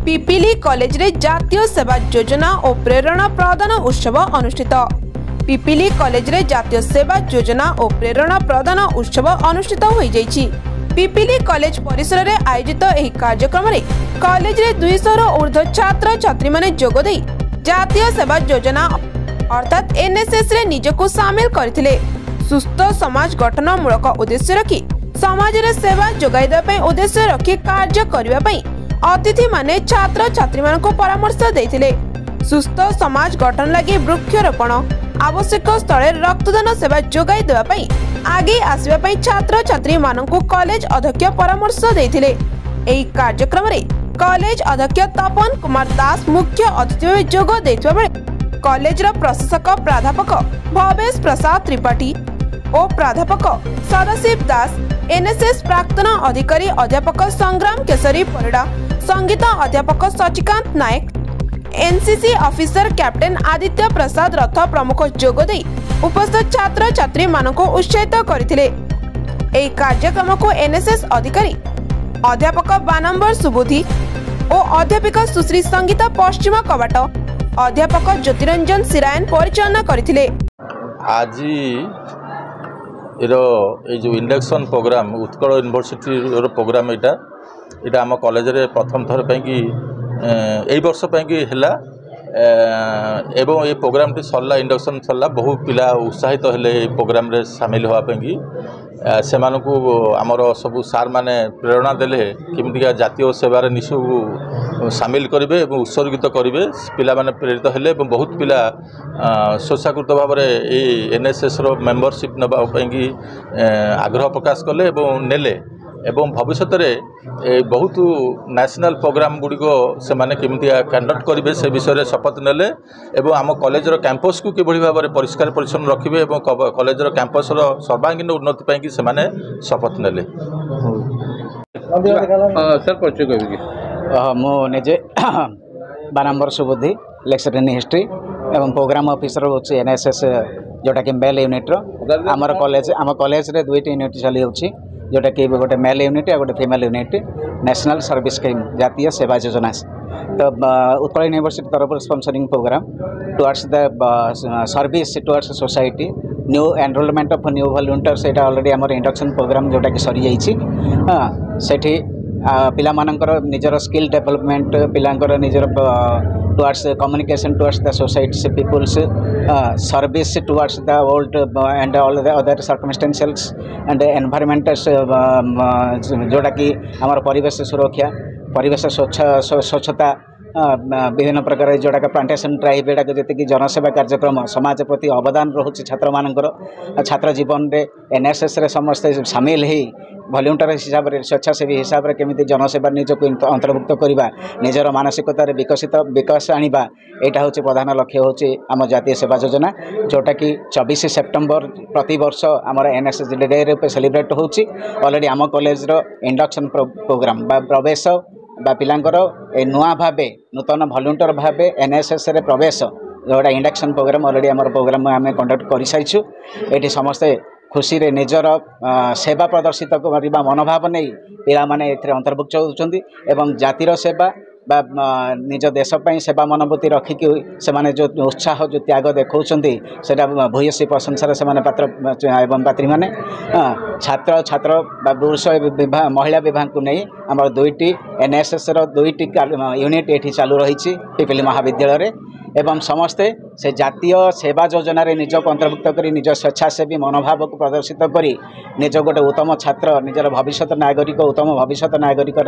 Pipili college रे जातीय सेवा योजना और प्रेरणा प्रदान उत्सव अनुष्ठित। पिपिली कॉलेज रे जातीय सेवा योजना और प्रेरणा प्रदान उत्सव अनुष्ठित होई जाइछि। पिपिली कॉलेज परिसर रे आयोजित एही कार्यक्रम रे कॉलेज रे 200 रो ऊर्ध्व छात्र छात्री माने जोग देई जातीय सेवा योजना अर्थात एनएसएस रे निजको शामिल करथिले। सुस्थ समाज गठन मूलक उद्देश्य रखी समाज रे सेवा जोगाई देबा पई उद्देश्य रखी कार्य करिबा पई अतिथि माने छात्र छात्री मान को परामर्श देथिले। सुस्थ समाज गठन लगी वृक्षरोपण आवश्यक स्थले रक्तदान सेवा जोगाई देबा पई आगे आसीबा पई छात्र छात्री मान को कॉलेज अध्यक्ष परामर्श देथिले। एही कार्यक्रम रे कॉलेज अध्यक्ष तपन कुमार दास मुख्य अतिथि भाବେ जोग देथिबा बेले कॉलेज रो प्रशासक प्राध्यापक भवेश प्रसाद त्रिपाठी और प्राध्यापक सदाशिव दास, एनएसएस प्राक्तन अधिकारी अध्यापक संग्राम केसरी परिड़ा, संगीत अध्यापक सचिकांत नायक, एनसीसी ऑफिसर कैप्टेन आदित्य प्रसाद रथ प्रमुख जोग देई उपस्थित छात्र छात्री मानक उत्साहित करथिले। एही कार्यक्रम को एनएसएस अधिकारी अध्यापक बानंबर सुबुद्धि और अध्यापिका सुश्री संगीता पश्चिम कवाट अध्यापक ज्योतिरंजन सिरायन परिचालना करथिले। आज जो induction programme Utkal University programme यहाँ आम कॉलेज रे प्रथम थर यही वर्ष है एवं ये प्रोग्राम टी सरला इंडक्शन सरला बहु पिला उत्साहित हेले प्रोग्राम रे शामिल होवाई से आमर सब सार माने प्रेरणा देले किमितिका जातीय सेवार निशु शामिल करेंगे और उत्सर्गित करेंगे पिला माने प्रेरित हेले बहुत पिला स्वेच्छाकृत भाव में एनएसएस रो मेंबरशिप नापी आग्रह प्रकाश कले नेले एवं भविष्य में बहुत नेशनल प्रोग्राम गुड़िक से केमिति कंडक्ट करेंगे से विषय शपथ नेले एवं आम कॉलेज कैंपस को किभली भाव में परिष्कार परिच्छन्न रखिए और कॉलेज कैंपस सर्वांगीन उन्नति पाई से शपथ नेले। सर परिचय मुझे बानंबर सुबुद्धि लेक्चर इन हिस्ट्री एवं प्रोग्राम ऑफिसर होची एनएसएस जोटा कि मेल यूनिट आम कॉलेज रे दुईटी यूनिट चली होची जोटा कि गोटे मेल यूनिट और गोटे female unit National Service Scheme जातीय सेवा योजना तो उत्कल यूनिवर्सिटी तरफ sponsoring programme towards the service towards society new enrolment of new volunteers एटा ऑलरेडी आमर इंडक्शन प्रोग्राम जोटा कि सरी जाइछि। सेठी पिला मानकर निजर स्किल डेवलपमेंट पिलांकर निजर towards communication towards the society peoples service towards the world and all the other circumstantials and environment जोटा कि आमर परिवेश सुरक्षा परिवेश स्वच्छता विभिन्न प्रकार जोटा का प्लांटेशन ड्राइव एटा जी जनसेवा कार्यक्रम समाज प्रति अवदान रोचे छात्र मानकर छात्र जीवन में एनएसएस रे समस्ते सामिल ही वॉलंटियर हिसाब से स्वेच्छासेवी हिसाब से केमिति जनसेवा निजक अंतर्भुक्त करवा निजर मानसिकतार विकास आनिबा एटा होचे प्रधान लक्ष्य होचे आम जातीय सेवा योजना जोटा कि 24 सेप्टेम्बर प्रति वर्ष आमर एनएसएस डे रूप सेलिब्रेट होची। ऑलरेडी आम कॉलेज रो इंडक्शन प्रोग्राम बा प्रवेश बा पिलांकर नुआ भावे नूतन वॉलंटियर भावे एनएसएस रे प्रवेश जोटा इंडक्शन प्रोग्राम ऑलरेडी आमर प्रोग्राम आम कंडक्ट कर सारी ये समस्ते खुशी रे निजर सेवा प्रदर्शित करने मनोभाव नहीं पिला माने एथिरे अंतर्भुक्त होउछन्ती एवं जातिर सेवा बा निज देश पई सेवा मनोवृत्ति रखिकी से माने जो उत्साह जो त्याग देखौछन्ती सेटा भूयसी प्रशंसार से माने पात्र एवं पात्री माने छात्र छात्र बा पुरुष विभाग महिला विभाग को नहीं आम दुईटी एनएसएस रो दुईटी यूनिट एठी चालू रही पिपिली महाविद्यालय रे एवं समस्ते से जातीय सेवा योजना रे निज को अंतर्भुक्त करी निज स्वेच्छासेवी मनोभाव को प्रदर्शित करी निज गोटे उत्तम छात्र निजर भविष्य नागरिक उत्तम भविष्य नागरिक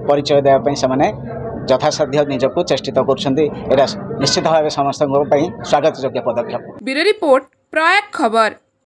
परिचय देवाई से यथासाध्य निजको चेष्टित कर निश्चित भाव समस्त स्वागत योग्य पदक्षेप। ब्यूरो रिपोर्ट प्रयाग खबर।